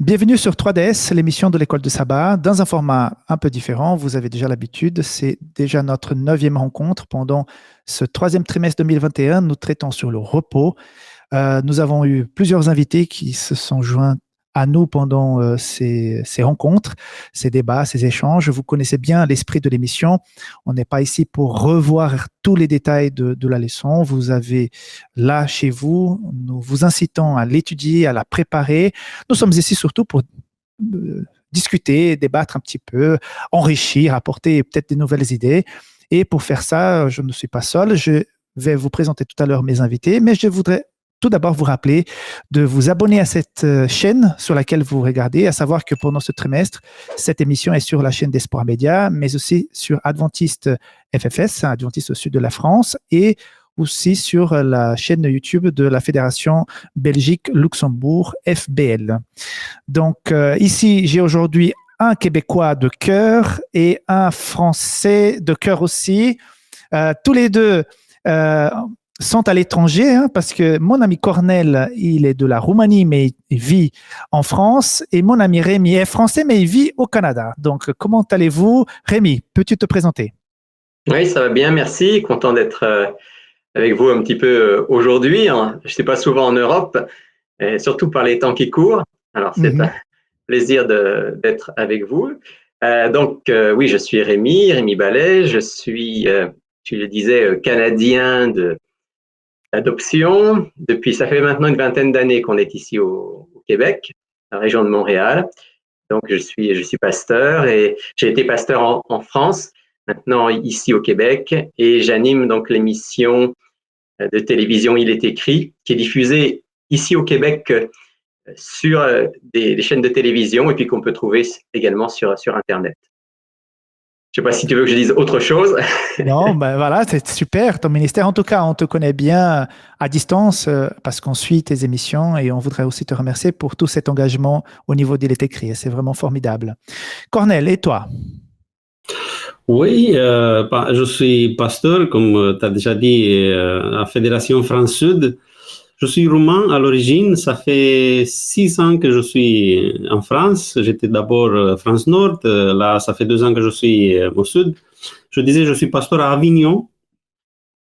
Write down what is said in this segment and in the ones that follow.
Bienvenue sur 3DS, l'émission de l'école de Sabah, dans un format un peu différent. Vous avez déjà l'habitude, c'est déjà notre 9e rencontre. Pendant ce 3e trimestre 2021, nous traitons sur le repos. Nous avons eu plusieurs invités qui se sont joints à nous pendant ces rencontres, ces débats, ces échanges. Vous connaissez bien l'esprit de l'émission. On n'est pas ici pour revoir tous les détails de la leçon. Vous avez là chez vous, nous vous incitons à l'étudier, à la préparer. Nous sommes ici surtout pour discuter, débattre un petit peu, enrichir, apporter peut-être des nouvelles idées. Et pour faire ça, je ne suis pas seul. Je vais vous présenter tout à l'heure mes invités, mais je voudrais tout d'abord vous rappeler de vous abonner à cette chaîne sur laquelle vous regardez, à savoir que pendant ce trimestre, cette émission est sur la chaîne d'Espoir Média, mais aussi sur Adventiste FFS, Adventiste au sud de la France, et aussi sur la chaîne YouTube de la Fédération Belgique-Luxembourg, FBL. Donc ici, j'ai aujourd'hui un Québécois de cœur et un Français de cœur aussi. Tous les deux sont à l'étranger, hein, parce que mon ami Cornel, il est de la Roumanie, mais il vit en France, et mon ami Rémi est français, mais il vit au Canada. Donc, comment allez-vous? Rémi, peux-tu te présenter? Oui, ça va bien, merci. Content d'être avec vous un petit peu aujourd'hui. Je ne suis pas souvent en Europe, et surtout par les temps qui courent. Alors, c'est un plaisir d'être avec vous. Oui, je suis Rémi Ballet. Je suis, tu le disais, Canadien d'adoption. Ça fait maintenant une vingtaine d'années qu'on est ici au Québec, la région de Montréal. Donc, je suis pasteur et j'ai été pasteur en France, maintenant ici au Québec, et j'anime donc l'émission de télévision Il est écrit, qui est diffusée ici au Québec sur des chaînes de télévision et puis qu'on peut trouver également sur Internet. Je ne sais pas si tu veux que je dise autre chose. Non, ben voilà, c'est super ton ministère. En tout cas, on te connaît bien à distance parce qu'on suit tes émissions et on voudrait aussi te remercier pour tout cet engagement au niveau d'Il est écrit. C'est vraiment formidable. Cornel, et toi? Oui, je suis pasteur, comme tu as déjà dit, à la Fédération France-Sud. Je suis roumain à l'origine. Ça fait 6 ans que je suis en France. J'étais d'abord France-Nord. Là, ça fait 2 ans que je suis au Sud. Je disais, je suis pasteur à Avignon,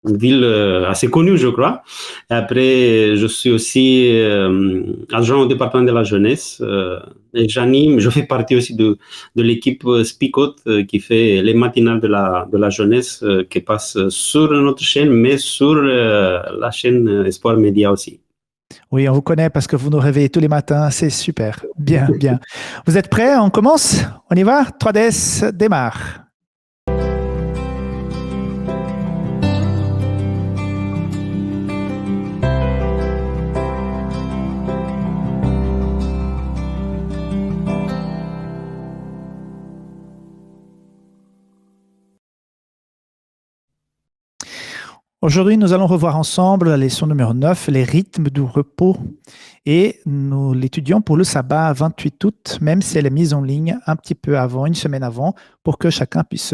une ville assez connue, je crois. Et après, je suis aussi adjoint au département de la jeunesse. Et je fais partie aussi de l'équipe Speak Out qui fait les matinales de la jeunesse qui passe sur notre chaîne, mais sur la chaîne Espoir Média aussi. Oui, on vous connaît parce que vous nous réveillez tous les matins. C'est super. Bien, bien. Vous êtes prêts? On commence? On y va? 3DS démarre. Aujourd'hui, nous allons revoir ensemble la leçon numéro 9, les rythmes du repos. Et nous l'étudions pour le sabbat 28 août, même si elle est mise en ligne un petit peu avant, une semaine avant, pour que chacun puisse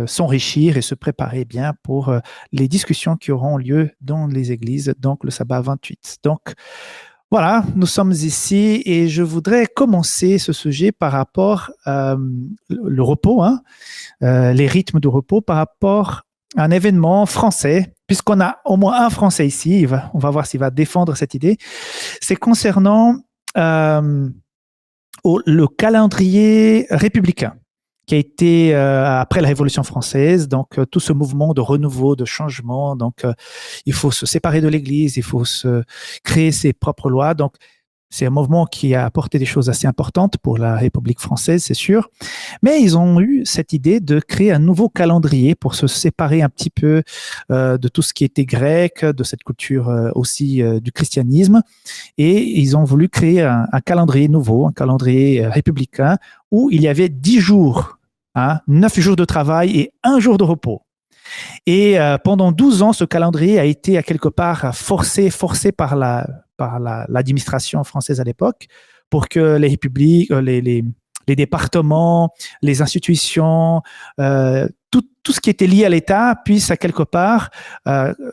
s'enrichir et se préparer bien pour les discussions qui auront lieu dans les églises, donc le sabbat 28. Donc, voilà, nous sommes ici et je voudrais commencer ce sujet par rapport le repos, hein, les rythmes du repos par rapport un événement français, puisqu'on a au moins un Français ici, on va voir s'il va défendre cette idée, c'est concernant le calendrier républicain qui a été après la Révolution française, donc tout ce mouvement de renouveau, de changement, donc il faut se séparer de l'Église, il faut se créer ses propres lois, donc c'est un mouvement qui a apporté des choses assez importantes pour la République française, c'est sûr. Mais ils ont eu cette idée de créer un nouveau calendrier pour se séparer un petit peu de tout ce qui était grec, de cette culture aussi du christianisme. Et ils ont voulu créer un calendrier nouveau, un calendrier républicain, où il y avait 10 jours, 9 jours de travail et 1 jour de repos. Et pendant 12 ans, ce calendrier a été à quelque part forcé par l'administration française à l'époque pour que les républiques, les départements, les institutions, tout ce qui était lié à l'État puisse à quelque part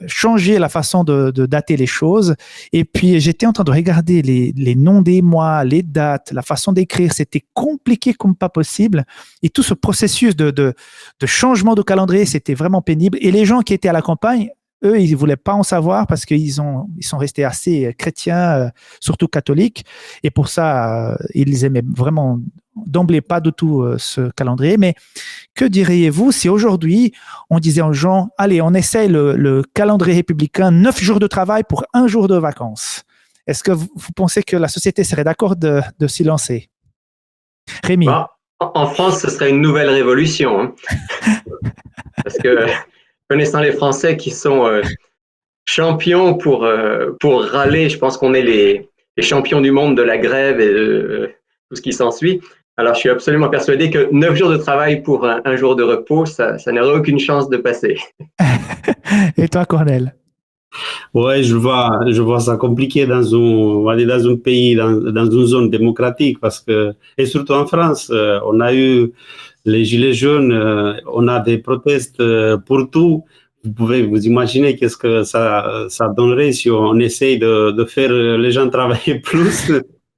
changer la façon de dater les choses. Et puis j'étais en train de regarder les noms des mois, les dates, la façon d'écrire, c'était compliqué comme pas possible. Et tout ce processus de changement de calendrier, c'était vraiment pénible. Et les gens qui étaient à la campagne, eux, ils ne voulaient pas en savoir parce qu'ils sont restés assez chrétiens, surtout catholiques. Et pour ça, ils aimaient vraiment d'emblée pas du tout ce calendrier. Mais que diriez-vous si aujourd'hui, on disait aux gens, allez, on essaye le calendrier républicain, 9 jours de travail pour 1 jour de vacances? Est-ce que vous pensez que la société serait d'accord de s'y lancer? Rémi? Bon, en France, ce serait une nouvelle révolution. Hein. Parce que connaissant les Français qui sont champions pour râler, je pense qu'on est les champions du monde de la grève et de tout ce qui s'ensuit. Alors, je suis absolument persuadé que 9 jours de travail pour un jour de repos, ça n'aurait aucune chance de passer. Et toi, Cornel? Ouais, je vois ça compliqué on va dire dans un pays, dans une zone démocratique, parce que, et surtout en France, on a eu les gilets jaunes, on a des protestes pour tout. Vous pouvez vous imaginer qu'est-ce que ça donnerait si on essaye de faire les gens travailler plus.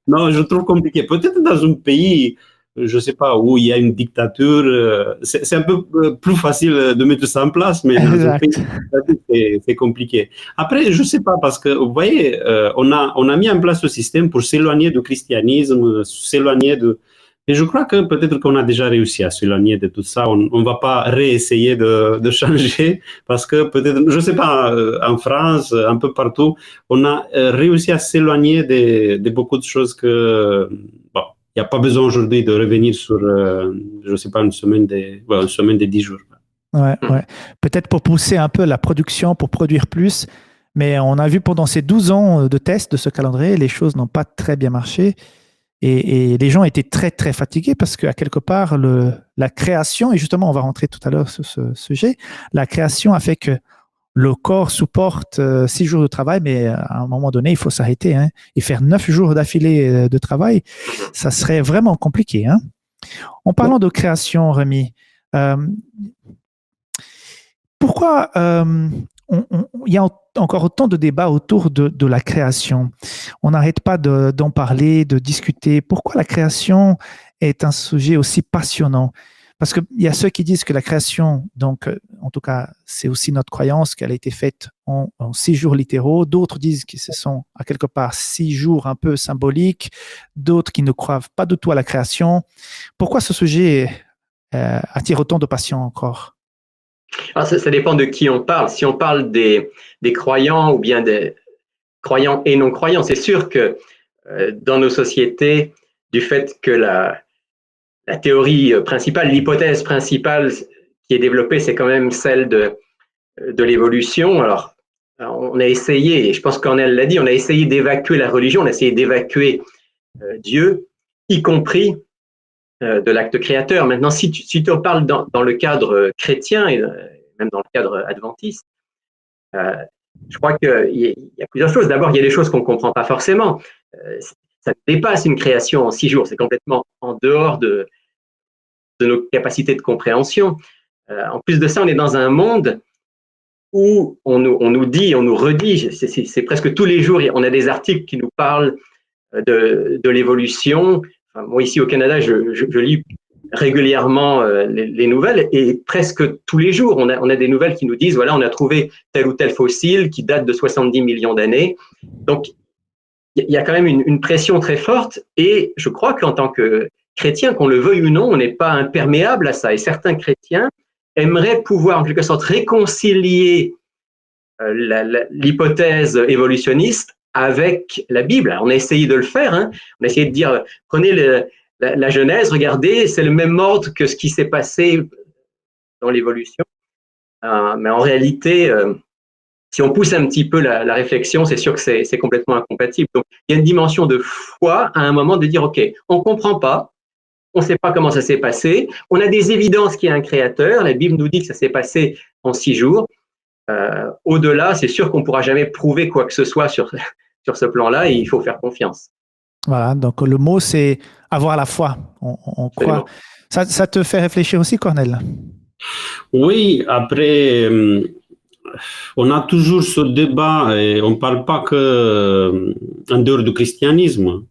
Non, je trouve compliqué. Peut-être dans un pays, je sais pas, où il y a une dictature, c'est un peu plus facile de mettre ça en place, mais dans un pays, c'est compliqué. Après, je sais pas, parce que vous voyez, on a mis en place ce système pour s'éloigner du christianisme, s'éloigner de... Et je crois que peut-être qu'on a déjà réussi à s'éloigner de tout ça. On ne va pas réessayer de changer parce que peut-être, je ne sais pas, en France, un peu partout, on a réussi à s'éloigner de beaucoup de choses que, bon, il n'y a pas besoin aujourd'hui de revenir sur, je ne sais pas, une semaine de 10 jours. Ouais. Peut-être pour pousser un peu la production, pour produire plus. Mais on a vu pendant ces 12 ans de test de ce calendrier, les choses n'ont pas très bien marché. Et les gens étaient très, très fatigués parce qu'à quelque part, la création, et justement, on va rentrer tout à l'heure sur ce sujet, la création a fait que le corps supporte 6 jours de travail, mais à un moment donné, il faut s'arrêter. Hein, et faire 9 jours d'affilée de travail, ça serait vraiment compliqué. Hein. En parlant de création, Rémi, pourquoi il y a encore autant de débats autour de la création? On n'arrête pas d'en parler, de discuter. Pourquoi la création est un sujet aussi passionnant? Parce qu'il y a ceux qui disent que la création, donc en tout cas, c'est aussi notre croyance qu'elle a été faite en 6 jours littéraux. D'autres disent que ce sont à quelque part 6 jours un peu symboliques. D'autres qui ne croient pas du tout à la création. Pourquoi ce sujet attire autant de passion encore? Alors, ça dépend de qui on parle. Si on parle des croyants ou bien des croyants et non-croyants, c'est sûr que dans nos sociétés, du fait que la théorie principale, l'hypothèse principale qui est développée, c'est quand même celle de l'évolution. Alors, on a essayé, et je pense qu'Ornel l'a dit, on a essayé d'évacuer la religion, on a essayé d'évacuer Dieu, y compris de l'acte créateur. Maintenant, si tu en parles dans le cadre chrétien et même dans le cadre adventiste, je crois qu'il y a plusieurs choses. D'abord, il y a des choses qu'on ne comprend pas forcément. Ça dépasse une création en 6 jours. C'est complètement en dehors de nos capacités de compréhension. En plus de ça, on est dans un monde où on nous dit, on nous redit, c'est presque tous les jours, on a des articles qui nous parlent de l'évolution. Enfin, moi, ici au Canada, je lis régulièrement les nouvelles et presque tous les jours, on a des nouvelles qui nous disent, voilà, on a trouvé tel ou tel fossile qui date de 70 millions d'années. Donc, il y a quand même une pression très forte et je crois qu'en tant que chrétien, qu'on le veuille ou non, on n'est pas imperméable à ça. Et certains chrétiens aimeraient pouvoir, en quelque sorte, réconcilier l'hypothèse évolutionniste avec la Bible. Alors, on a essayé de le faire, hein. On a essayé de dire, prenez la Genèse, regardez, c'est le même ordre que ce qui s'est passé dans l'évolution. Mais en réalité, si on pousse un petit peu la réflexion, c'est sûr que c'est complètement incompatible. Donc, il y a une dimension de foi à un moment de dire, OK, on ne comprend pas, on ne sait pas comment ça s'est passé, on a des évidences qu'il y a un créateur, la Bible nous dit que ça s'est passé en 6 jours. Au-delà, c'est sûr qu'on ne pourra jamais prouver quoi que ce soit sur ce plan-là et il faut faire confiance. Voilà, donc le mot, c'est avoir la foi. On croit. Ça te fait réfléchir aussi, Cornel? Oui, après, on a toujours ce débat et on ne parle pas que en dehors du christianisme.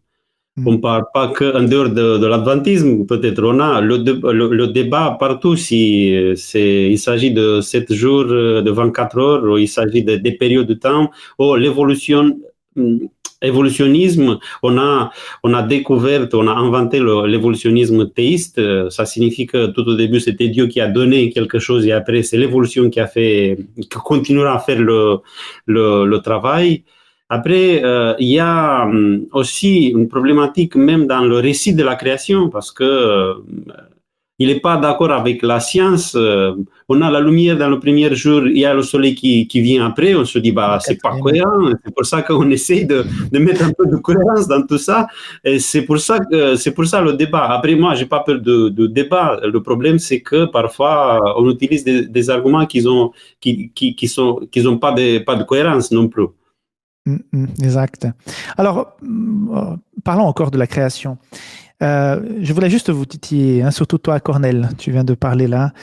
On ne parle pas qu'en dehors de l'adventisme, peut-être. On a le débat partout, si il s'agit de 7 jours, de 24 heures, ou il s'agit des périodes de temps, ou évolutionnisme. On a découvert, on a inventé l'évolutionnisme théiste. Ça signifie que tout au début, c'était Dieu qui a donné quelque chose et après, c'est l'évolution qui continuera à faire le travail. Après, il y a aussi une problématique même dans le récit de la création parce que il n'est pas d'accord avec la science. On a la lumière dans le premier jour, il y a le soleil qui vient après. On se dit, bah, c'est pas cohérent. C'est pour ça qu'on essaie de mettre un peu de cohérence dans tout ça. Et c'est pour ça le débat. Après, moi, j'ai pas peur de débat. Le problème, c'est que parfois, on utilise des arguments qui ont pas de cohérence non plus. Exact. Alors, parlons encore de la création. Je voulais juste vous titiller, hein, surtout toi, Cornel, tu viens de parler là.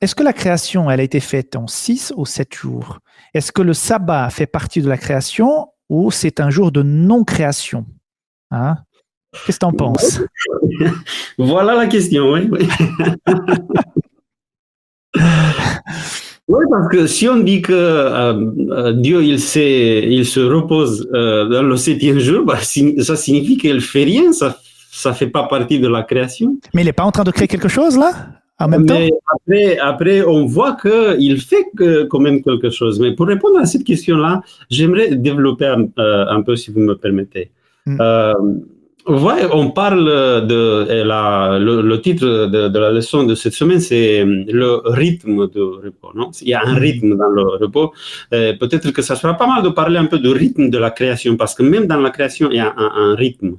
Est-ce que la création, elle a été faite en 6 ou 7 jours? Est-ce que le sabbat fait partie de la création ou c'est un jour de non-création? Hein? Qu'est-ce que tu en penses? Voilà la question, oui. Oui, parce que si on dit que Dieu, il se repose dans le 7e jour, bah, ça signifie qu'il ne fait rien, ça ne fait pas partie de la création. Mais il n'est pas en train de créer quelque chose, là, en même temps? Après, on voit qu'il fait quand même quelque chose. Mais pour répondre à cette question-là, j'aimerais développer un peu, si vous me permettez. Ouais, on parle le titre de la leçon de cette semaine, c'est le rythme de repos. Non? Il y a un rythme dans le repos. Peut-être que ça sera pas mal de parler un peu du rythme de la création, parce que même dans la création, il y a un rythme.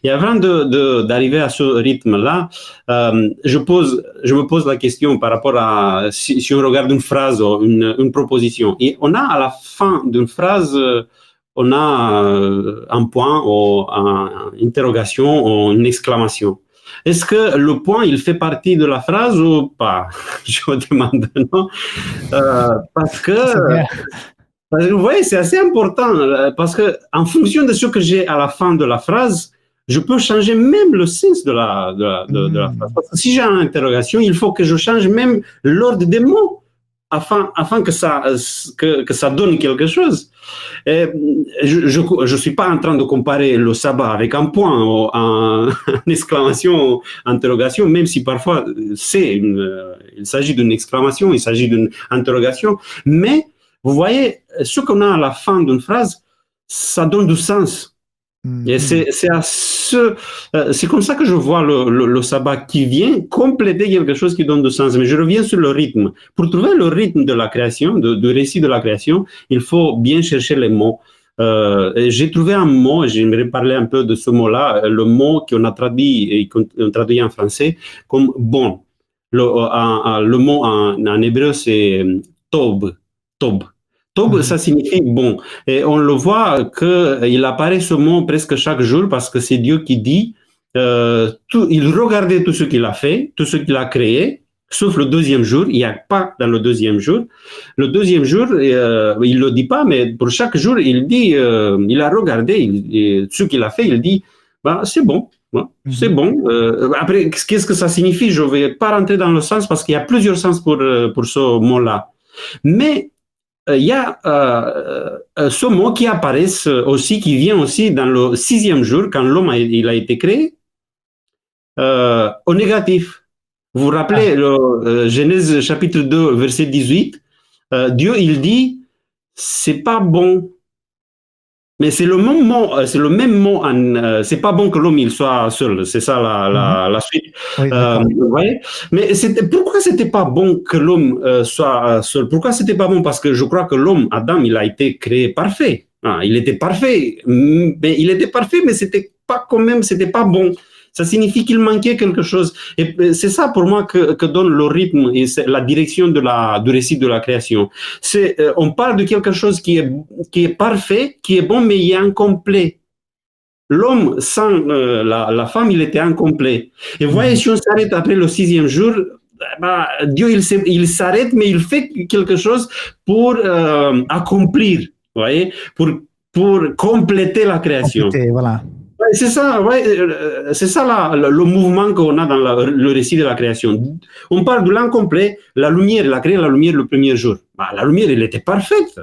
Et avant d'arriver à ce rythme-là, je me pose la question par rapport à si on regarde une phrase ou une proposition. Et on a à la fin d'une phrase on a un point ou une interrogation ou une exclamation. Est-ce que le point, il fait partie de la phrase ou pas? Je me demande, non? Parce que vous voyez, c'est assez important, parce que en fonction de ce que j'ai à la fin de la phrase, je peux changer même le sens de la phrase. Parce que si j'ai une interrogation, il faut que je change même l'ordre des mots afin que ça donne quelque chose. Et je suis pas en train de comparer le sabbat avec un point ou une exclamation, interrogation, même si parfois il s'agit d'une exclamation, il s'agit d'une interrogation. Mais vous voyez, ce qu'on a à la fin d'une phrase, ça donne du sens. Et c'est comme ça que je vois le sabbat qui vient compléter quelque chose qui donne du sens. Mais je reviens sur le rythme. Pour trouver le rythme de la création, du récit de la création, il faut bien chercher les mots. J'ai trouvé un mot, et j'aimerais parler un peu de ce mot-là, le mot qu'on a traduit en français comme bon. Le mot en hébreu, c'est tob. Tob, ça signifie bon. Et on le voit qu'il apparaît ce mot presque chaque jour parce que c'est Dieu qui dit, il regardait tout ce qu'il a fait, tout ce qu'il a créé, sauf le 2e jour. Il n'y a pas dans le 2e jour. Le 2e jour, il ne le dit pas, mais pour chaque jour, il dit, il a regardé ce qu'il a fait, il dit, bah, c'est bon. C'est bon. Après, qu'est-ce que ça signifie? Je ne vais pas rentrer dans le sens parce qu'il y a plusieurs sens pour ce mot-là. Mais il y a ce mot qui apparaît aussi, qui vient aussi dans le 6e jour, quand l'homme il a été créé, au négatif. Vous vous rappelez, Genèse chapitre 2, verset 18, Dieu, il dit, c'est pas bon. Mais c'est le même mot, c'est pas bon que l'homme il soit seul, c'est ça la suite. Oui, vous voyez? Mais pourquoi c'était pas bon que l'homme soit seul? Pourquoi c'était pas bon? Parce que je crois que l'homme, Adam, il a été créé parfait. Il était parfait, mais c'était pas bon. Ça signifie qu'il manquait quelque chose. Et c'est ça pour moi que donne le rythme et la direction du récit de la création. On parle de quelque chose qui est parfait, qui est bon, mais il est incomplet. l'homme sans la femme, il était incomplet. Et vous voyez, si on s'arrête après le 6e jour, Dieu, il s'arrête, mais il fait quelque chose pour accomplir, vous voyez, pour compléter la création. Compléter, voilà. Ouais, c'est ça, c'est ça le mouvement qu'on a dans le récit de la création. On parle de l'incomplet, la lumière, il a créé la lumière le premier jour. La lumière, elle était parfaite.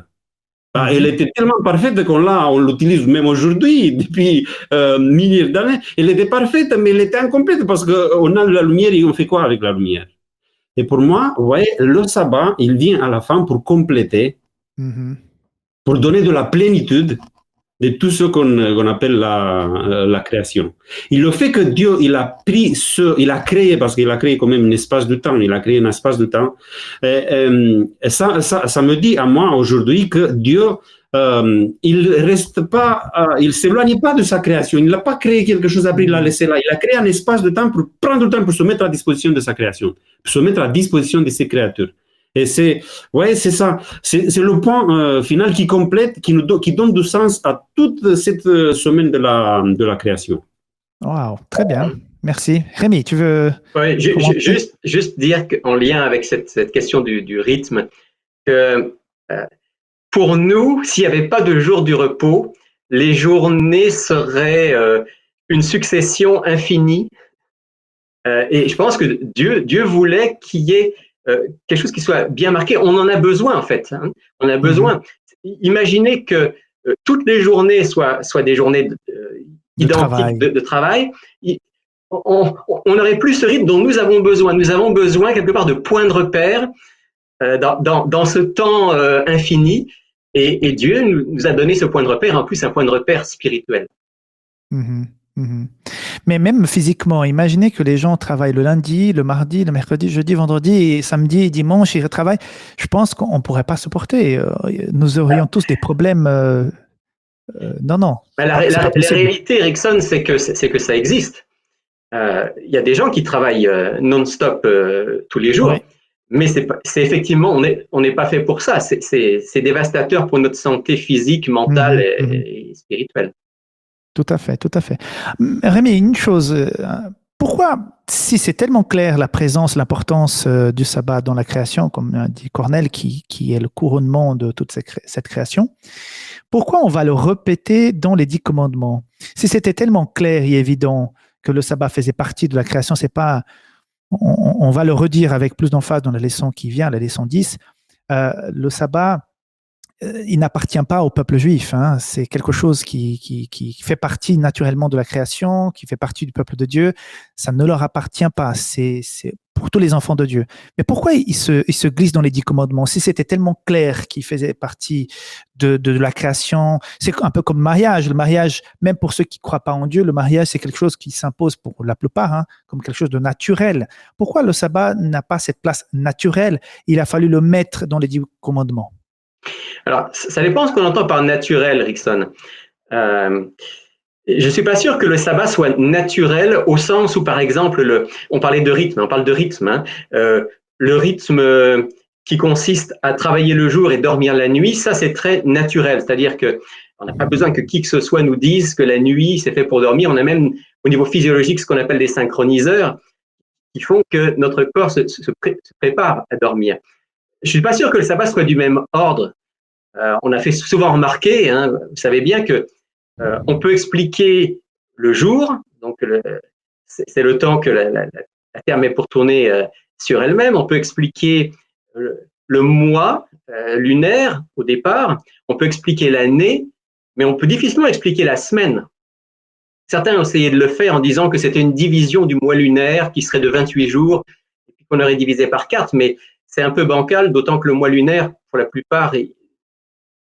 Elle était tellement parfaite on l'utilise même aujourd'hui, depuis milliers d'années. Elle était parfaite, mais elle était incomplète parce qu'on a la lumière et on fait quoi avec la lumière? Et pour moi, vous voyez, le sabbat, il vient à la fin pour compléter, pour donner de la plénitude de tout ce qu'on appelle la création. Et le fait que Dieu, il a créé, parce qu'il a créé quand même un espace de temps, il a créé un espace de temps, ça me dit à moi aujourd'hui que Dieu, il reste pas, il s'éloigne pas de sa création, il n'a pas créé quelque chose après, il l'a laissé là, il a créé un espace de temps pour prendre le temps pour se mettre à disposition de sa création, pour se mettre à disposition de ses créatures. Et c'est ça. C'est le point final qui complète, qui donne du sens à toute cette semaine de la création. Wow, très bien. Merci. Rémi, tu veux... Oui, juste dire en lien avec cette question du rythme, que pour nous, s'il n'y avait pas de jour du repos, les journées seraient une succession infinie. Et je pense que Dieu voulait qu'il y ait quelque chose qui soit bien marqué. On en a besoin, en fait. Hein. On a besoin. Imaginez que toutes les journées soient des journées identiques de travail. On n'aurait plus ce rythme dont nous avons besoin. Nous avons besoin, quelque part, de points de repère dans ce temps infini. Et Dieu nous a donné ce point de repère, en plus un point de repère spirituel. Mais même physiquement, imaginez que les gens travaillent le lundi, le mardi, le mercredi, jeudi, vendredi, et samedi et dimanche, ils retravaillent. Je pense qu'on ne pourrait pas supporter. Nous aurions tous des problèmes. Non. La réalité, Erickson, c'est que ça existe. Il y a des gens qui travaillent non-stop tous les jours, mais c'est effectivement, on n'est pas fait pour ça. C'est dévastateur pour notre santé physique, mentale et spirituelle. Tout à fait, tout à fait. Rémi, une chose, pourquoi, si c'est tellement clair la présence, l'importance du sabbat dans la création, comme dit Cornel, qui est le couronnement de toute cette création, pourquoi on va le répéter dans les 10 commandements? Si c'était tellement clair et évident que le sabbat faisait partie de la création, c'est pas, on va le redire avec plus d'emphase dans la leçon qui vient, la leçon 10, le sabbat, il n'appartient pas au peuple juif. Hein. C'est quelque chose qui fait partie naturellement de la création, qui fait partie du peuple de Dieu. Ça ne leur appartient pas. C'est pour tous les enfants de Dieu. Mais pourquoi il se glisse dans les 10 commandements? Si c'était tellement clair qu'il faisait partie de la création, c'est un peu comme le mariage. Le mariage, même pour ceux qui ne croient pas en Dieu, le mariage, c'est quelque chose qui s'impose pour la plupart, hein, comme quelque chose de naturel. Pourquoi le sabbat n'a pas cette place naturelle? Il a fallu le mettre dans les 10 commandements. Alors, ça dépend de ce qu'on entend par naturel, Rickson. Je ne suis pas sûr que le sabbat soit naturel au sens où, par exemple, on parlait de rythme, on parle de rythme. Hein, le rythme qui consiste à travailler le jour et dormir la nuit, ça c'est très naturel. C'est-à-dire qu'on n'a pas besoin que qui que ce soit nous dise que la nuit c'est fait pour dormir. On a même au niveau physiologique ce qu'on appelle des synchroniseurs qui font que notre corps se prépare à dormir. Je ne suis pas sûr que le sabbat soit du même ordre. On a fait souvent remarquer, hein, vous savez bien que on peut expliquer le jour, donc c'est le temps que la Terre met pour tourner sur elle-même. On peut expliquer le mois lunaire au départ. On peut expliquer l'année, mais on peut difficilement expliquer la semaine. Certains ont essayé de le faire en disant que c'était une division du mois lunaire qui serait de 28 jours et puis qu'on aurait divisé par 4, mais c'est un peu bancal, d'autant que le mois lunaire, pour la plupart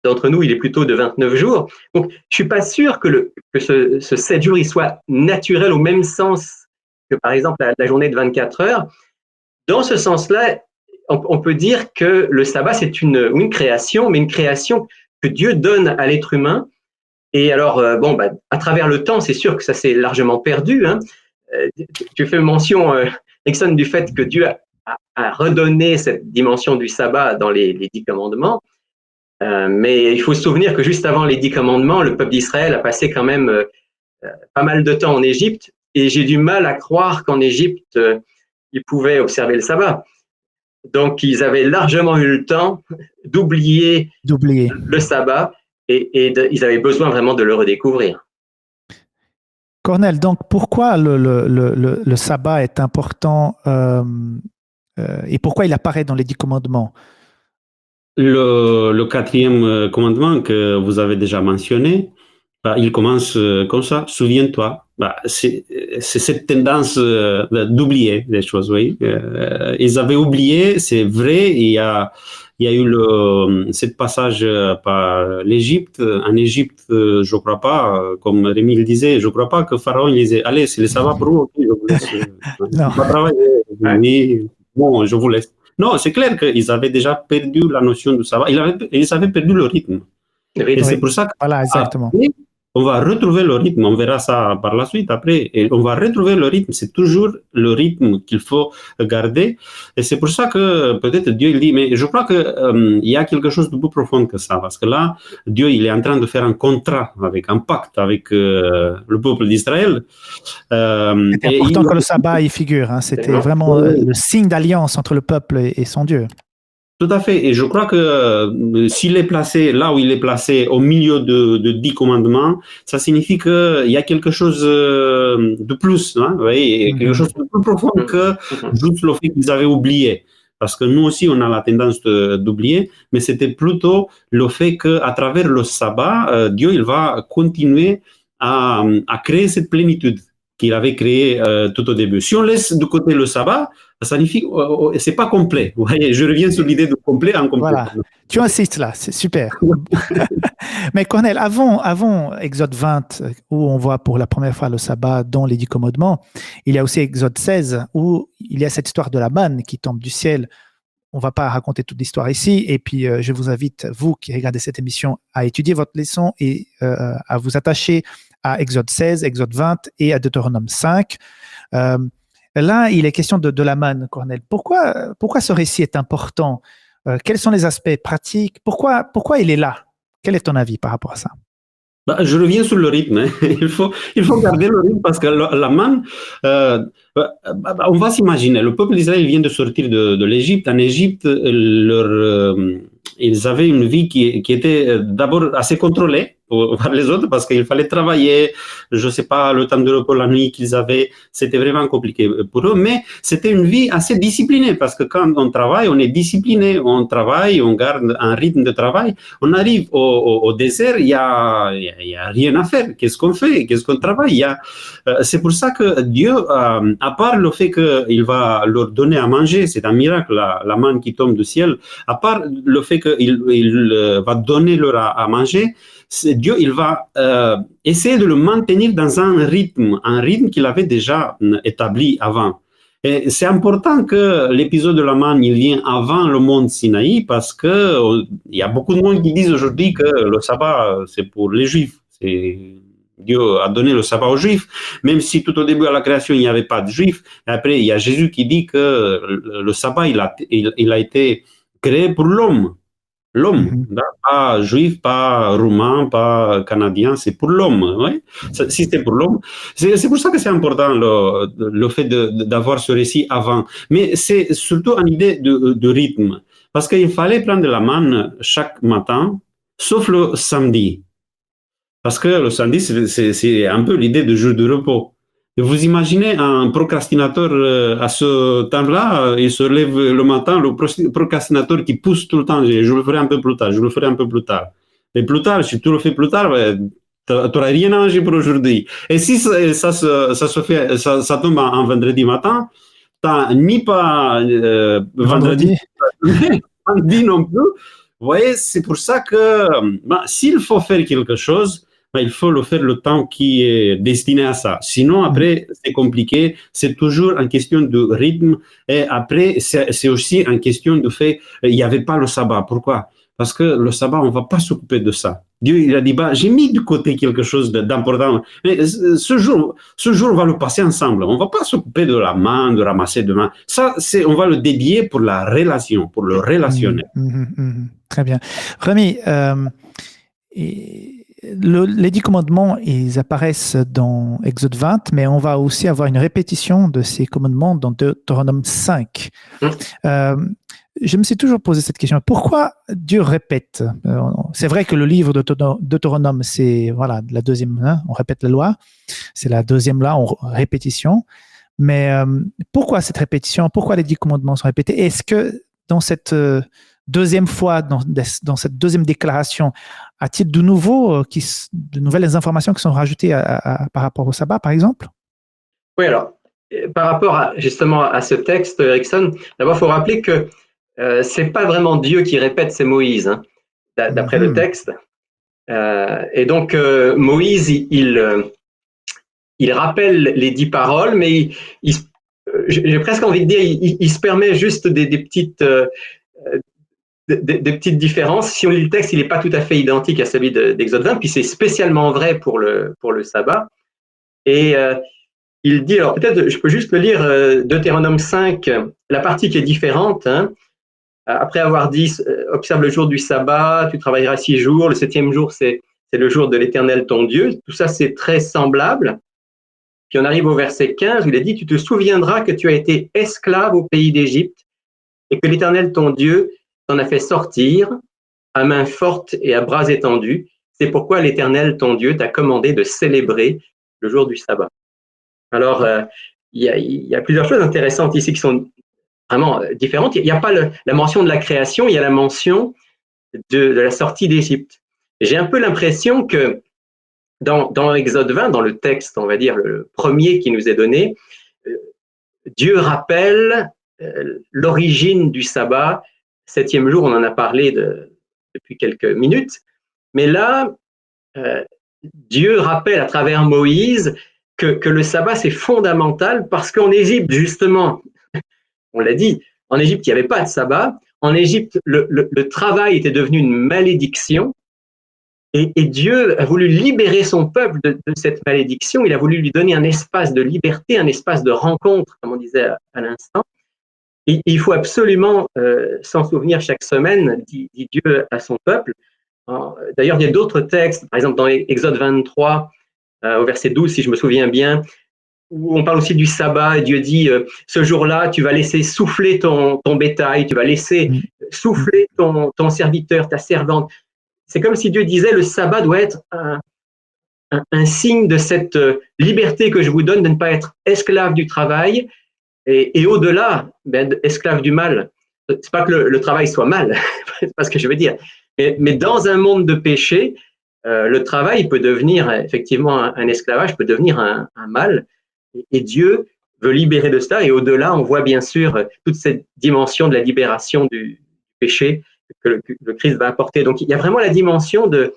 d'entre nous, il est plutôt de 29 jours. Donc, je ne suis pas sûr que ce 7 jours il soit naturel au même sens que, par exemple, la journée de 24 heures. Dans ce sens-là, on peut dire que le sabbat, c'est une création, mais une création que Dieu donne à l'être humain. Et alors, à travers le temps, c'est sûr que ça s'est largement perdu. Hein. Tu fais mention, Nixon, du fait que Dieu a redonné cette dimension du sabbat dans les 10 commandements. Mais il faut se souvenir que juste avant les 10 commandements, le peuple d'Israël a passé quand même pas mal de temps en Égypte et j'ai du mal à croire qu'en Égypte, ils pouvaient observer le sabbat. Donc, ils avaient largement eu le temps d'oublier le sabbat et ils avaient besoin vraiment de le redécouvrir. Cornel, donc pourquoi le sabbat est important et pourquoi il apparaît dans les 10 commandements? Le quatrième commandement que vous avez déjà mentionné, il commence comme ça, souviens-toi. C'est cette tendance d'oublier les choses, oui. Ils avaient oublié, c'est vrai, il y a eu cette passage par l'Égypte. En Égypte, je ne crois pas, comme Rémi le disait, je ne crois pas que Pharaon il disait, allez, c'est le sabbat pour vous, okay, je vous laisse pas travailler. Oui, bon, je vous laisse. Non, c'est clair qu'ils avaient déjà perdu la notion du sabbat. Ils avaient perdu le rythme. Et c'est pour ça que voilà, exactement. on va retrouver le rythme. On verra ça par la suite après. Et on va retrouver le rythme. C'est toujours le rythme qu'il faut garder. Et c'est pour ça que peut-être Dieu il dit, mais je crois qu'il y a quelque chose de plus profond que ça. Parce que là, Dieu il est en train de faire un contrat, un pacte avec le peuple d'Israël. C'était important que le sabbat y figure. Hein. C'était vraiment le signe d'alliance entre le peuple et son Dieu. Tout à fait. Et je crois que s'il est placé là où il est placé, au milieu de 10 commandements, ça signifie qu'il y a quelque chose de plus, hein, oui, quelque chose de plus profond que juste le fait qu'ils avaient oublié. Parce que nous aussi, on a la tendance d'oublier, mais c'était plutôt le fait qu'à travers le sabbat, Dieu il va continuer à créer cette plénitude qu'il avait créée tout au début. Si on laisse de côté le sabbat, ça signifie c'est pas complet. Vous voyez, je reviens sur l'idée de complet en complet. Voilà. Tu insistes là, c'est super. Mais Cornel, avant Exode 20, où on voit pour la première fois le sabbat dans les 10 commandements, il y a aussi Exode 16, où il y a cette histoire de la manne qui tombe du ciel. On ne va pas raconter toute l'histoire ici. Et puis, je vous invite, vous qui regardez cette émission, à étudier votre leçon et à vous attacher à Exode 16, Exode 20 et à Deutéronome 5. Là, il est question de la manne, Cornel. Pourquoi ce récit est important? Quels sont les aspects pratiques? Pourquoi il est là? Quel est ton avis par rapport à ça? Je reviens sur le rythme. Hein. Il faut garder le rythme parce que la manne, on va s'imaginer, le peuple d'Israël vient de sortir de l'Égypte. En Égypte, ils avaient une vie qui était d'abord assez contrôlée par les autres parce qu'il fallait travailler, je ne sais pas, le temps de repos, la nuit qu'ils avaient, c'était vraiment compliqué pour eux, mais c'était une vie assez disciplinée parce que quand on travaille, on est discipliné, on travaille, on garde un rythme de travail, on arrive au désert, il y a rien à faire, qu'est-ce qu'on fait, qu'est-ce qu'on travaille, c'est pour ça que Dieu, à part le fait qu'il va leur donner à manger, c'est un miracle, la manne qui tombe du ciel, à part le fait qu'il va donner leur à manger, Dieu, il va essayer de le maintenir dans un rythme qu'il avait déjà établi avant. Et c'est important que l'épisode de la manne, il vient avant le mont Sinaï parce que il y a beaucoup de monde qui disent aujourd'hui que le sabbat, c'est pour les Juifs. Dieu a donné le sabbat aux Juifs, même si tout au début à la création, il n'y avait pas de Juifs. Et après, il y a Jésus qui dit que le sabbat, il a été créé pour l'homme. L'homme, pas juif, pas roumain, pas canadien, c'est pour l'homme. Ouais. Si c'est pour l'homme, c'est pour ça que c'est important le fait d'avoir ce récit avant. Mais c'est surtout une idée de rythme. Parce qu'il fallait prendre la manne chaque matin, sauf le samedi. Parce que le samedi, c'est un peu l'idée de jour de repos. Et vous imaginez un procrastinateur à ce temps-là, il se lève le matin, le procrastinateur qui pousse tout le temps, je le ferai un peu plus tard, je le ferai un peu plus tard. Et plus tard, si tu le fais plus tard, tu n'auras rien à manger pour aujourd'hui. Et si ça tombe un vendredi matin, tu n'as ni pas vendredi non plus. Vous voyez, c'est pour ça que s'il faut faire quelque chose, il faut le faire le temps qui est destiné à ça. Sinon, après, c'est compliqué. C'est toujours une question de rythme. Et après, c'est aussi une question de fait, il n'y avait pas le sabbat. Pourquoi? Parce que le sabbat, on ne va pas s'occuper de ça. Dieu, il a dit, j'ai mis de côté quelque chose d'important. Mais ce jour, on va le passer ensemble. On ne va pas s'occuper de la main, de ramasser de main. Ça, on va le dédier pour la relation, pour le relationnel. Très bien. Rémi, les 10 commandements, ils apparaissent dans Exode 20, mais on va aussi avoir une répétition de ces commandements dans Deutéronome 5. Mm. Je me suis toujours posé cette question. Pourquoi Dieu répète? C'est vrai que le livre de Deutéronome, c'est voilà, la deuxième, hein, on répète la loi. C'est la deuxième loi en répétition. Mais pourquoi cette répétition? Pourquoi les 10 commandements sont répétés? Est-ce que dans cette deuxième fois, dans cette deuxième déclaration, a-t-il de nouvelles informations qui sont rajoutées par rapport au sabbat, par exemple? Oui, alors, par rapport justement à ce texte, Erickson, d'abord, il faut rappeler que c'est pas vraiment Dieu qui répète, c'est Moïse, hein, d'après le texte. Et donc, Moïse, il rappelle les 10 paroles, mais j'ai presque envie de dire, il se permet juste des petites différences. Si on lit le texte, il n'est pas tout à fait identique à celui d'Exode 20, puis c'est spécialement vrai pour le sabbat. Et il dit, alors peut-être je peux juste le lire, Deutéronome 5, la partie qui est différente, hein, après avoir dit, observe le jour du sabbat, tu travailleras 6 jours, le 7e jour c'est le jour de l'Éternel ton Dieu. Tout ça c'est très semblable. Puis on arrive au verset 15 où il est dit, tu te souviendras que tu as été esclave au pays d'Égypte et que l'Éternel ton Dieu t'en a fait sortir à main forte et à bras étendus. C'est pourquoi l'Éternel ton Dieu t'a commandé de célébrer le jour du sabbat. Alors, il y a plusieurs choses intéressantes ici qui sont vraiment différentes. Il n'y a pas la mention de la création, il y a la mention de la sortie d'Égypte. J'ai un peu l'impression que dans Exode 20, dans le texte, on va dire, le premier qui nous est donné, Dieu rappelle l'origine du sabbat. 7e jour, on en a parlé depuis quelques minutes. Mais là, Dieu rappelle à travers Moïse que le sabbat, c'est fondamental parce qu'en Égypte, justement, on l'a dit, en Égypte, il n'y avait pas de sabbat. En Égypte, le travail était devenu une malédiction. Et Dieu a voulu libérer son peuple de cette malédiction. Il a voulu lui donner un espace de liberté, un espace de rencontre, comme on disait à l'instant. Et il faut absolument s'en souvenir chaque semaine, dit Dieu à son peuple. D'ailleurs, il y a d'autres textes, par exemple dans Exode 23, au verset 12, si je me souviens bien, où on parle aussi du sabbat, et Dieu dit, ce jour-là, tu vas laisser souffler ton bétail, tu vas laisser souffler ton serviteur, ta servante. C'est comme si Dieu disait, le sabbat doit être un signe de cette liberté que je vous donne de ne pas être esclave du travail et au-delà, esclave du mal. C'est pas que le travail soit mal, c'est pas ce que je veux dire. Mais dans un monde de péché, le travail peut devenir effectivement un esclavage, peut devenir un mal. Et Dieu veut libérer de cela. Et au-delà, on voit bien sûr toute cette dimension de la libération du péché que le Christ va apporter. Donc il y a vraiment la dimension de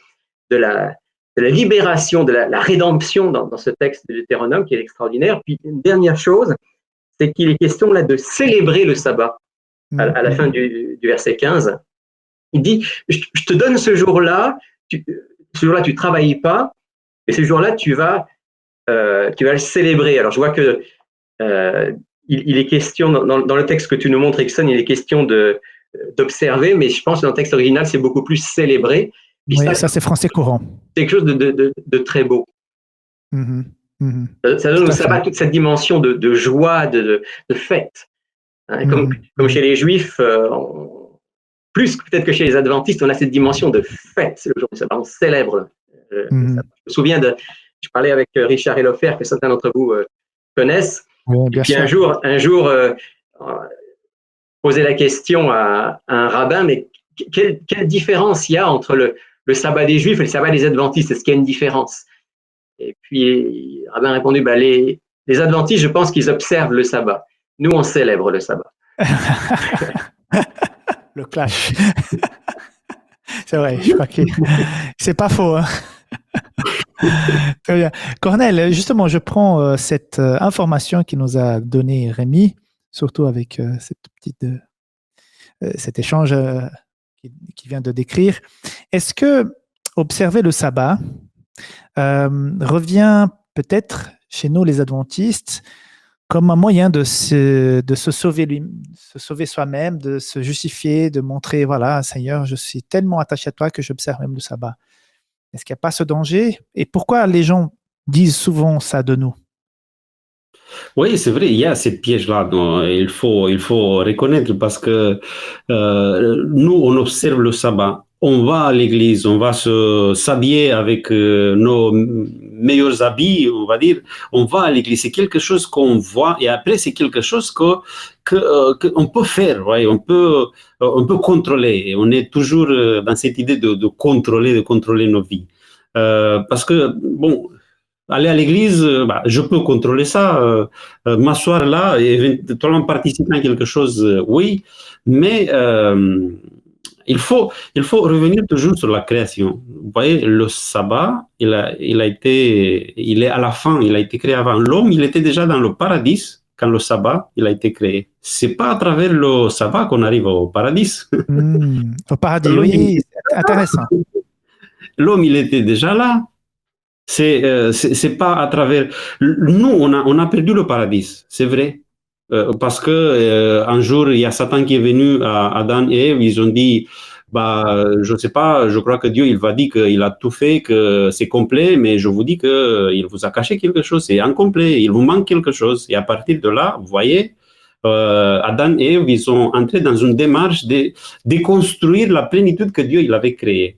la libération, de la rédemption dans ce texte de Deutéronome qui est extraordinaire. Puis une dernière chose, c'est qu'il est question là de célébrer le sabbat à la fin du verset 15. Il dit, je te donne ce jour-là, tu ne travailles pas, et ce jour-là, tu vas le célébrer. Alors je vois que il est question, dans le texte que tu nous montres, Exxon, il est question d'observer, mais je pense que dans le texte original, c'est beaucoup plus célébré. Puis oui, ça c'est français courant. C'est quelque chose de très beau. Ça donne au sabbat toute cette dimension de joie, de fête. Hein, comme chez les Juifs, plus peut-être que chez les Adventistes, on a cette dimension de fête. C'est le jour du sabbat, on célèbre le sabbat. Je me souviens je parlais avec Richard Elofer, que certains d'entre vous connaissent. Et puis un jour, poser la question à un rabbin, mais quelle différence il y a entre le sabbat des Juifs et le sabbat des Adventistes? Est-ce qu'il y a une différence? Et puis, le rabbin a répondu, les Adventistes, je pense qu'ils observent le sabbat. Nous, on célèbre le sabbat. Le clash. C'est vrai, je crois que c'est pas faux. Hein. Très bien. Cornel, justement, je prends cette information qui nous a donné Rémi, surtout avec cet échange qui vient de décrire. Est-ce que observer le sabbat revient peut-être chez nous, les adventistes, comme un moyen de se sauver soi-même, de se justifier, de montrer, voilà, Seigneur, je suis tellement attaché à toi que j'observe même le sabbat. Est-ce qu'il n'y a pas ce danger? Et pourquoi les gens disent souvent ça de nous? Oui, c'est vrai, il y a cette piège-là. Il faut reconnaître parce que nous, on observe le sabbat. On va à l'église, on va s'habiller avec nos meilleurs habits, on va dire. On va à l'église. C'est quelque chose qu'on voit et après, c'est quelque chose qu'on peut faire. Ouais, on peut contrôler. Et on est toujours dans cette idée de contrôler nos vies. Parce que, bon, aller à l'église, je peux contrôler ça, m'asseoir là et éventuellement participer à quelque chose, oui, mais il faut revenir toujours sur la création. Vous voyez, le sabbat, il est à la fin, il a été créé avant. L'homme, il était déjà dans le paradis quand le sabbat, il a été créé. C'est pas à travers le sabbat qu'on arrive au paradis. Au paradis, L'homme, oui, c'est intéressant. l'homme, il était déjà là. C'est pas à travers. Nous, on a perdu le paradis, c'est vrai. Parce que un jour, il y a Satan qui est venu à Adam et Ève, ils ont dit, je ne sais pas, je crois que Dieu, il va dire qu'il a tout fait, que c'est complet, mais je vous dis qu'il vous a caché quelque chose, c'est incomplet, il vous manque quelque chose. Et à partir de là, vous voyez, Adam et Ève, ils sont entrés dans une démarche de déconstruire la plénitude que Dieu il avait créée.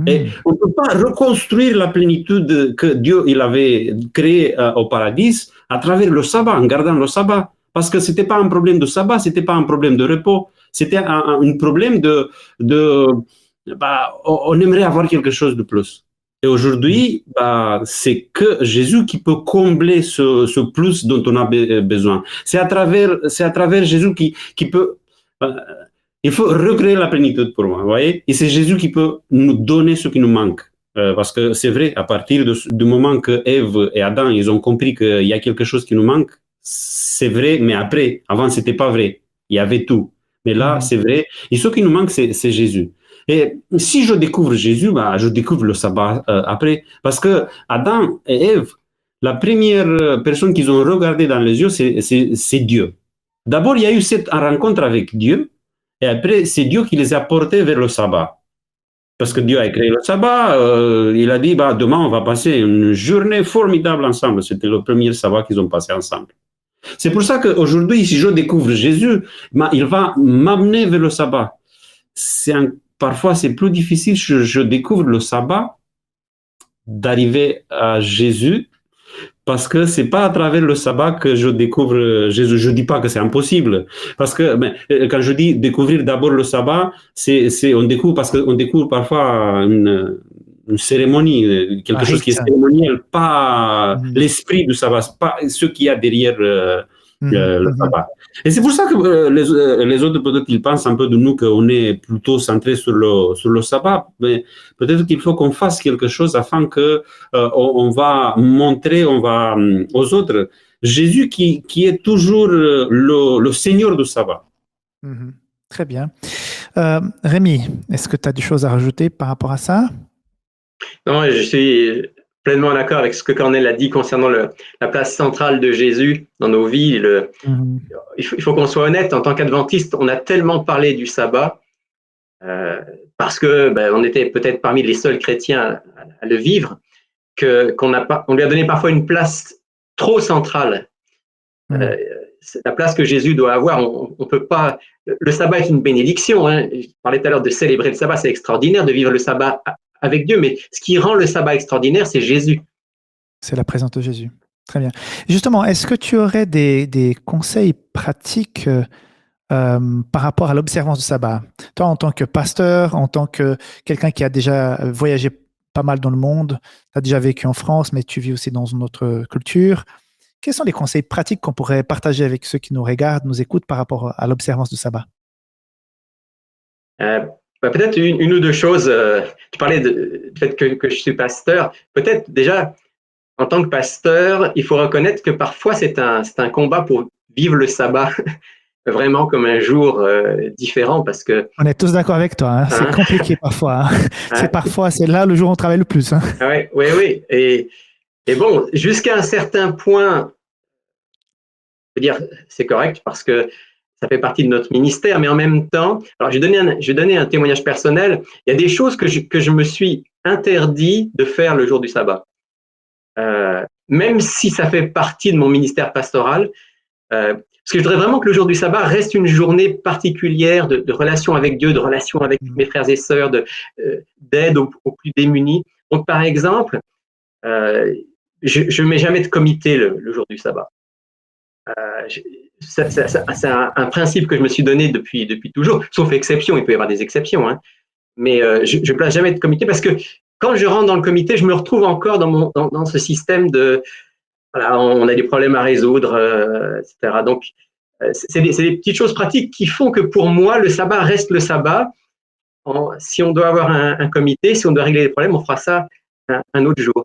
Et on ne peut pas reconstruire la plénitude que Dieu il avait créée au paradis à travers le sabbat, en gardant le sabbat. Parce que ce n'était pas un problème de sabbat, ce n'était pas un problème de repos, c'était un problème on aimerait avoir quelque chose de plus. Et aujourd'hui, c'est que Jésus qui peut combler ce plus dont on a besoin. C'est à travers Jésus qui peut... il faut recréer la plénitude pour moi, vous voyez. Et c'est Jésus qui peut nous donner ce qui nous manque. Parce que c'est vrai, à partir du moment que Ève et Adam, ils ont compris qu'il y a quelque chose qui nous manque, c'est vrai, mais après, avant, c'était pas vrai. Il y avait tout. Mais là, c'est vrai. Et ce qui nous manque, c'est Jésus. Et si je découvre Jésus, je découvre le sabbat après. Parce que Adam et Ève, la première personne qu'ils ont regardé dans les yeux, c'est Dieu. D'abord, il y a eu cette rencontre avec Dieu. Et après, c'est Dieu qui les a portés vers le sabbat. Parce que Dieu a créé le sabbat, il a dit, demain, on va passer une journée formidable ensemble. C'était le premier sabbat qu'ils ont passé ensemble. C'est pour ça qu'aujourd'hui, si je découvre Jésus, il va m'amener vers le sabbat. Parfois, c'est plus difficile, je découvre le sabbat, d'arriver à Jésus, parce que c'est pas à travers le sabbat que je découvre Jésus. Je dis pas que c'est impossible, parce que quand je dis découvrir d'abord le sabbat, on découvre parce qu'on découvre parfois une cérémonie, quelque chose qui est cérémoniel, pas l'esprit du sabbat, pas ce qu'il y a derrière le sabbat. Et c'est pour ça que les autres, peut-être qu'ils pensent un peu de nous qu'on est plutôt centré sur le sabbat, mais peut-être qu'il faut qu'on fasse quelque chose afin que on va montrer aux autres Jésus qui est toujours le Seigneur du sabbat. Très bien. Rémi, est-ce que tu as des choses à rajouter par rapport à ça? Non, je suis pleinement d'accord avec ce que Cornel a dit concernant la place centrale de Jésus dans nos vies. Il faut qu'on soit honnête, en tant qu'adventiste, on a tellement parlé du sabbat parce que on était peut-être parmi les seuls chrétiens à le vivre, qu'on lui a donné parfois une place trop centrale. La place que Jésus doit avoir, on peut pas. Le sabbat est une bénédiction. Je parlais tout à l'heure de célébrer le sabbat, c'est extraordinaire de vivre le sabbat avec Dieu, mais ce qui rend le sabbat extraordinaire, c'est Jésus. C'est la présence de Jésus. Très bien. Justement, est-ce que tu aurais des conseils pratiques par rapport à l'observance du sabbat? Toi, en tant que pasteur, en tant que quelqu'un qui a déjà voyagé pas mal dans le monde, tu as déjà vécu en France, mais tu vis aussi dans une autre culture. Quels sont les conseils pratiques qu'on pourrait partager avec ceux qui nous regardent, nous écoutent par rapport à l'observance du sabbat? Peut-être une ou deux choses. Tu parlais du fait que je suis pasteur. Peut-être déjà, en tant que pasteur, il faut reconnaître que parfois c'est un combat pour vivre le sabbat vraiment comme un jour différent, parce que... On est tous d'accord avec toi, hein. C'est compliqué parfois. Hein. C'est là le jour où on travaille le plus. Hein. Oui. Et bon, jusqu'à un certain point, je veux dire, c'est correct parce que ça fait partie de notre ministère, mais en même temps, alors je vais donner un témoignage personnel. Il y a des choses que je me suis interdit de faire le jour du sabbat. Même si ça fait partie de mon ministère pastoral, parce que je voudrais vraiment que le jour du sabbat reste une journée particulière de relation avec Dieu, de relation avec mes frères et sœurs, d'aide aux plus démunis. Donc, par exemple, je ne mets jamais de comité le jour du sabbat. C'est un principe que je me suis donné depuis toujours, sauf exception, il peut y avoir des exceptions, hein. Mais je ne place jamais de comité parce que quand je rentre dans le comité, je me retrouve encore dans ce système de voilà, on a des problèmes à résoudre, etc. Donc, c'est des petites choses pratiques qui font que pour moi, le sabbat reste le sabbat. Si on doit avoir un comité, si on doit régler les problèmes, on fera ça un autre jour.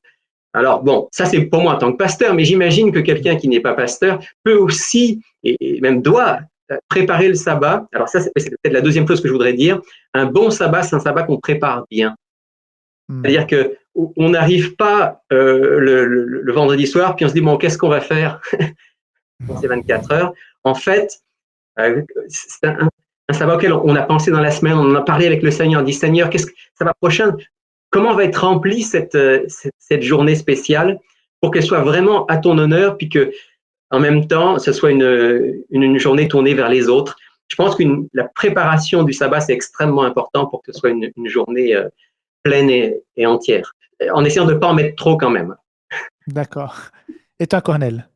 Alors bon, ça c'est pour moi en tant que pasteur, mais j'imagine que quelqu'un qui n'est pas pasteur peut aussi, et même doit, préparer le sabbat. Alors ça, c'est peut-être la deuxième chose que je voudrais dire. Un bon sabbat, c'est un sabbat qu'on prépare bien. C'est-à-dire qu'on n'arrive pas le vendredi soir, puis on se dit, bon, qu'est-ce qu'on va faire pour ces 24 heures? En fait, c'est un sabbat auquel on a pensé dans la semaine, on en a parlé avec le Seigneur, on dit, Seigneur, qu'est-ce que ça va prochain? Comment va être remplie cette journée spéciale pour qu'elle soit vraiment à ton honneur, puis que en même temps, ce soit une journée tournée vers les autres. Je pense que la préparation du sabbat, c'est extrêmement important pour que ce soit une journée pleine et entière, en essayant de ne pas en mettre trop quand même. D'accord. Et toi, Cornel?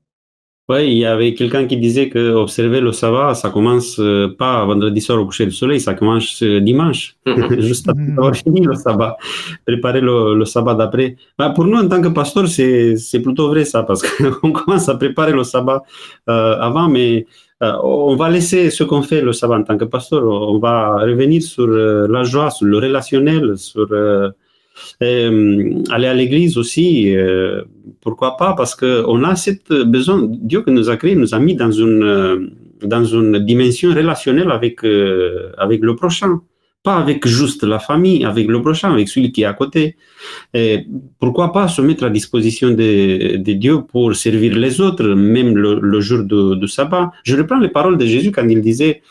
Oui, il y avait quelqu'un qui disait que observer le sabbat, ça commence pas vendredi soir au coucher du soleil, ça commence dimanche, juste après avoir fini le sabbat, préparer le sabbat d'après. Bah, pour nous, en tant que pasteur, c'est plutôt vrai ça, parce qu'on commence à préparer le sabbat avant, mais on va laisser ce qu'on fait le sabbat en tant que pasteur, on va revenir sur la joie, sur le relationnel, sur aller à l'église aussi, pourquoi pas, parce qu'on a cette besoin, Dieu qui nous a créé, nous a mis dans une dimension relationnelle avec le prochain, pas avec juste la famille, avec le prochain, avec celui qui est à côté. Et pourquoi pas se mettre à disposition de Dieu pour servir les autres, même le jour de sabbat. Je reprends les paroles de Jésus quand il disait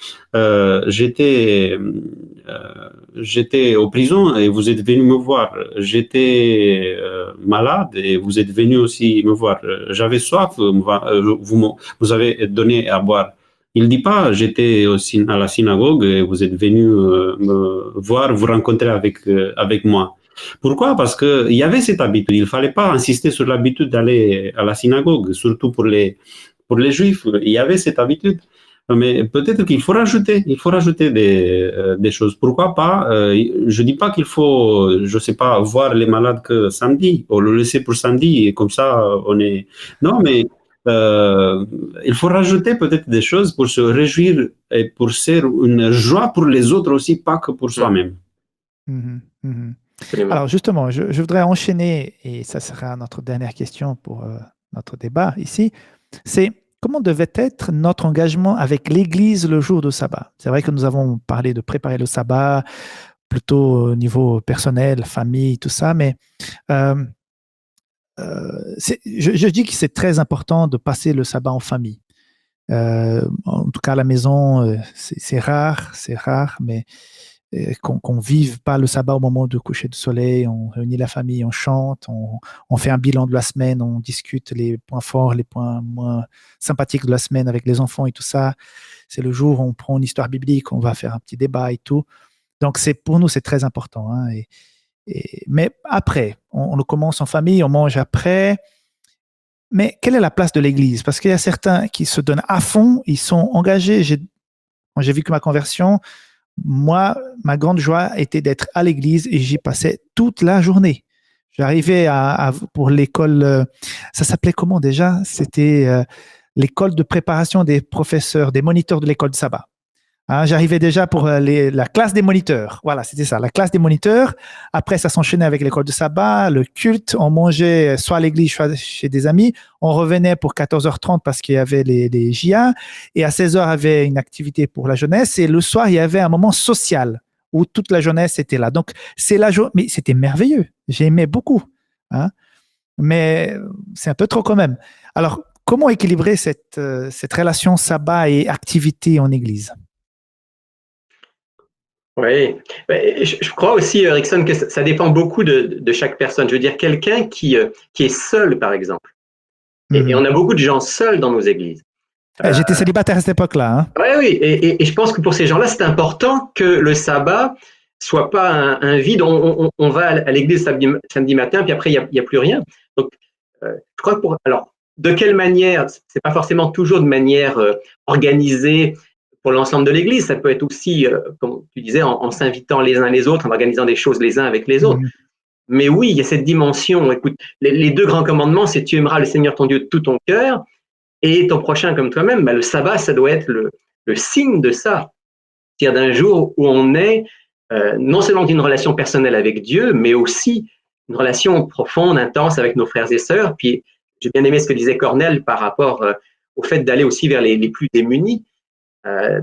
j'étais au prison et vous êtes venu me voir. J'étais malade et vous êtes venu aussi me voir. J'avais soif, vous avez donné à boire. Il ne dit pas j'étais à la synagogue et vous êtes venu me voir, vous rencontrer avec moi. Pourquoi? Parce qu'il y avait cette habitude. Il ne fallait pas insister sur l'habitude d'aller à la synagogue, surtout pour les Juifs. Il y avait cette habitude. Mais peut-être qu'il faut rajouter des choses. Pourquoi pas? Je dis pas qu'il faut, je sais pas, voir les malades que samedi, ou le laisser pour samedi, et comme ça, on est... Non, mais il faut rajouter peut-être des choses pour se réjouir et pour faire une joie pour les autres aussi, pas que pour soi-même. Alors justement, je voudrais enchaîner, et ça sera notre dernière question pour notre débat ici, c'est comment devait être notre engagement avec l'Église le jour de sabbat? C'est vrai que nous avons parlé de préparer le sabbat plutôt au niveau personnel, famille, tout ça, mais je dis que c'est très important de passer le sabbat en famille. En tout cas, à la maison, c'est rare, mais qu'on vive pas le sabbat au moment du coucher du soleil, on réunit la famille, on chante, on fait un bilan de la semaine, on discute les points forts, les points moins sympathiques de la semaine avec les enfants et tout ça. C'est le jour où on prend une histoire biblique, on va faire un petit débat et tout. Donc pour nous, c'est très important. Hein, mais après, on le commence en famille, on mange après. Mais quelle est la place de l'Église? Parce qu'il y a certains qui se donnent à fond, ils sont engagés. Quand j'ai vécu ma conversion, moi, ma grande joie était d'être à l'église et j'y passais toute la journée. J'arrivais pour l'école, ça s'appelait comment déjà? C'était l'école de préparation des professeurs, des moniteurs de l'école de sabbat. Hein, j'arrivais déjà pour la classe des moniteurs. Voilà, c'était ça, la classe des moniteurs. Après, ça s'enchaînait avec l'école de sabbat, le culte. On mangeait soit à l'église, soit chez des amis. On revenait pour 14h30 parce qu'il y avait les JA. Et à 16h, il y avait une activité pour la jeunesse. Et le soir, il y avait un moment social où toute la jeunesse était là. Donc, mais c'était merveilleux. J'aimais beaucoup. Hein. Mais c'est un peu trop quand même. Alors, comment équilibrer cette relation sabbat et activité en église? Oui, je crois aussi, Erickson, que ça dépend beaucoup de chaque personne. Je veux dire, quelqu'un qui est seul, par exemple, et on a beaucoup de gens seuls dans nos églises. J'étais célibataire à cette époque-là. Hein. Ouais, oui, et je pense que pour ces gens-là, c'est important que le sabbat soit pas un vide. On va à l'église samedi matin, puis après, il y a plus rien. Donc, je crois que alors, de quelle manière, c'est pas forcément toujours de manière organisée pour l'ensemble de l'église. Ça peut être aussi, comme tu disais, en s'invitant les uns les autres, en organisant des choses les uns avec les autres. Mais oui, il y a cette dimension. Écoute, les deux grands commandements, c'est tu aimeras le Seigneur ton Dieu de tout ton cœur et ton prochain comme toi-même. Le sabbat, ça doit être le signe de ça. C'est-à-dire d'un jour où on est non seulement une relation personnelle avec Dieu, mais aussi une relation profonde, intense avec nos frères et sœurs. Puis j'ai bien aimé ce que disait Cornel par rapport au fait d'aller aussi vers les plus démunis.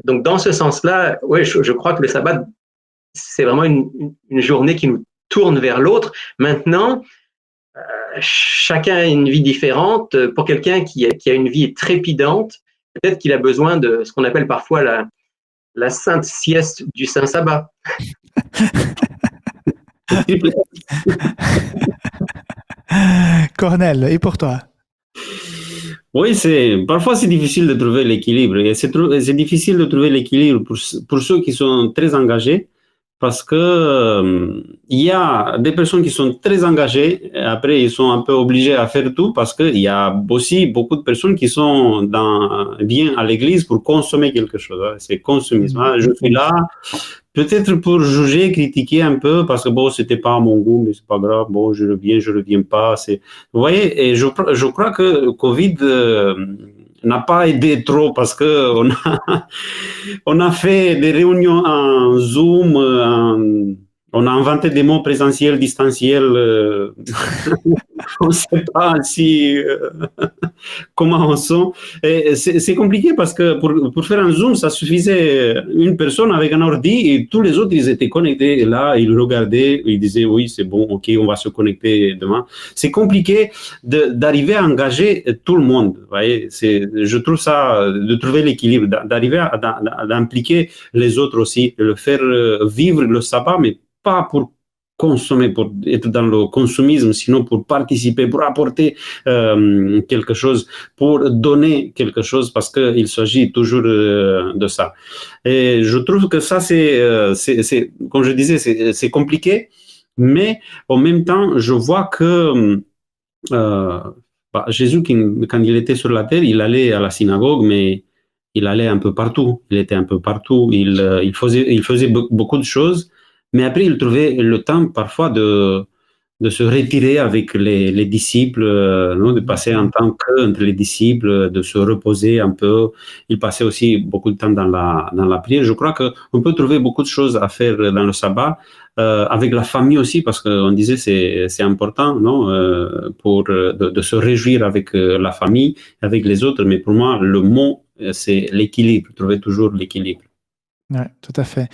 Donc dans ce sens-là, ouais, je crois que le sabbat, c'est vraiment une journée qui nous tourne vers l'autre. Maintenant, chacun a une vie différente. Pour quelqu'un qui a une vie trépidante, peut-être qu'il a besoin de ce qu'on appelle parfois la sainte sieste du saint sabbat. Cornel, et pour toi? Oui, parfois c'est difficile de trouver l'équilibre. Et c'est difficile de trouver l'équilibre pour ceux qui sont très engagés, parce que il y a des personnes qui sont très engagées, et après ils sont un peu obligés à faire tout, parce qu'il y a aussi beaucoup de personnes qui sont bien à l'église pour consommer quelque chose. Hein. C'est consumisme. Hein. Je suis là peut-être pour juger, critiquer un peu, parce que bon, c'était pas à mon goût, mais c'est pas grave. Bon, je reviens pas. Vous voyez, et je crois que Covid n'a pas aidé trop, parce que on a fait des réunions en Zoom, on a inventé des mots présentiels, distanciels. On ne sait pas si comment on sent. Et c'est compliqué, parce que pour faire un Zoom, ça suffisait une personne avec un ordi et tous les autres, ils étaient connectés. Et là, ils regardaient, ils disaient oui, c'est bon, ok, on va se connecter demain. C'est compliqué d'arriver à engager tout le monde. Vous voyez, je trouve ça, de trouver l'équilibre, d'arriver à impliquer les autres aussi, de le faire vivre le sabbat, mais pas pour consommer, pour être dans le consumisme, sinon pour participer, pour apporter quelque chose, pour donner quelque chose, parce qu'il s'agit toujours de ça. Et je trouve que ça, c'est comme je disais, c'est compliqué, mais en même temps, je vois que Jésus, quand il était sur la terre, il allait à la synagogue, mais il allait un peu partout. Il était un peu partout. Il faisait beaucoup de choses. Mais après, il trouvait le temps parfois de se retirer avec les disciples, non, de passer un temps entre les disciples, de se reposer un peu. Il passait aussi beaucoup de temps dans la prière. Je crois qu'on peut trouver beaucoup de choses à faire dans le sabbat, avec la famille aussi, parce qu'on disait c'est important, non, de se réjouir avec la famille, avec les autres. Mais pour moi, le mot, c'est l'équilibre, trouver toujours l'équilibre. Oui, tout à fait.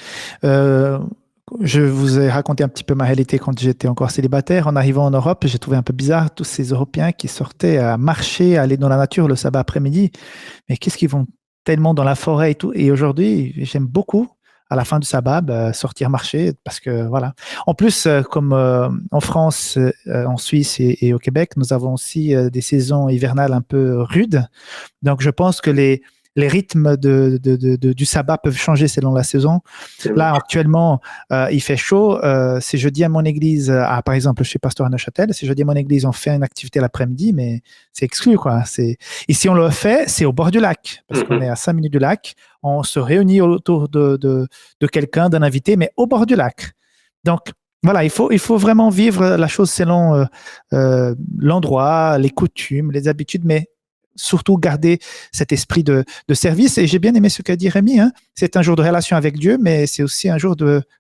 Je vous ai raconté un petit peu ma réalité quand j'étais encore célibataire. En arrivant en Europe, j'ai trouvé un peu bizarre tous ces Européens qui sortaient à marcher, à aller dans la nature le sabbat après-midi. Mais qu'est-ce qu'ils vont tellement dans la forêt et tout. Et aujourd'hui, j'aime beaucoup, à la fin du sabbat, sortir marcher, parce que voilà. En plus, comme en France, en Suisse et au Québec, nous avons aussi des saisons hivernales un peu rudes. Donc, je pense que les rythmes du sabbat peuvent changer selon la saison. Là, actuellement, il fait chaud. Si je dis à mon église, par exemple, je suis pasteur à Neuchâtel, si je dis à mon église, on fait une activité l'après-midi, mais c'est exclu, quoi. Et si on le fait, c'est au bord du lac, parce qu'on est à 5 minutes du lac. On se réunit autour de quelqu'un, d'un invité, mais au bord du lac. Donc, voilà, il faut vraiment vivre la chose selon l'endroit, les coutumes, les habitudes, mais surtout garder cet esprit de service. Et j'ai bien aimé ce qu'a dit Rémi. Hein. C'est un jour de relation avec Dieu, mais c'est aussi un jour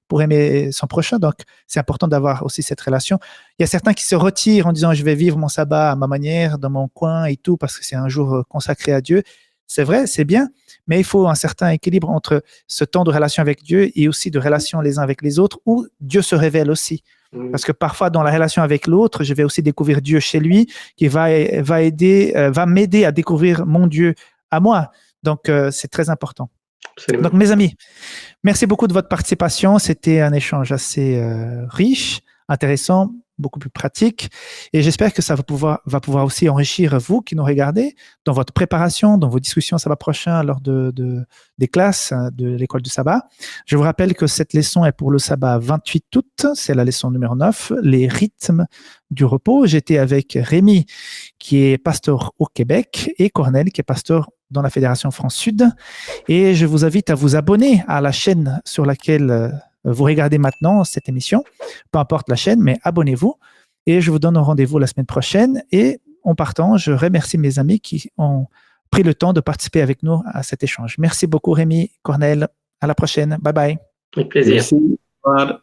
pour aimer son prochain. Donc, c'est important d'avoir aussi cette relation. Il y a certains qui se retirent en disant « je vais vivre mon sabbat à ma manière, dans mon coin et tout, parce que c'est un jour consacré à Dieu ». C'est vrai, c'est bien, mais il faut un certain équilibre entre ce temps de relation avec Dieu et aussi de relation les uns avec les autres, où Dieu se révèle aussi. Parce que parfois, dans la relation avec l'autre, je vais aussi découvrir Dieu chez lui, qui va m'aider à découvrir mon Dieu à moi. Donc, c'est très important. Absolument. Donc, mes amis, merci beaucoup de votre participation. C'était un échange assez riche, intéressant, beaucoup plus pratique. Et j'espère que ça va pouvoir aussi enrichir vous qui nous regardez dans votre préparation, dans vos discussions sabbat prochain lors des classes de l'école du sabbat. Je vous rappelle que cette leçon est pour le sabbat 28 août. C'est la leçon numéro 9, les rythmes du repos. J'étais avec Rémi, qui est pasteur au Québec, et Cornel, qui est pasteur dans la Fédération France-Sud. Et je vous invite à vous abonner à la chaîne sur laquelle vous regardez maintenant cette émission. Peu importe la chaîne, mais abonnez-vous. Et je vous donne rendez-vous la semaine prochaine. Et en partant, je remercie mes amis qui ont pris le temps de participer avec nous à cet échange. Merci beaucoup, Rémi, Cornel. À la prochaine. Bye bye. Avec plaisir. Merci. Au revoir.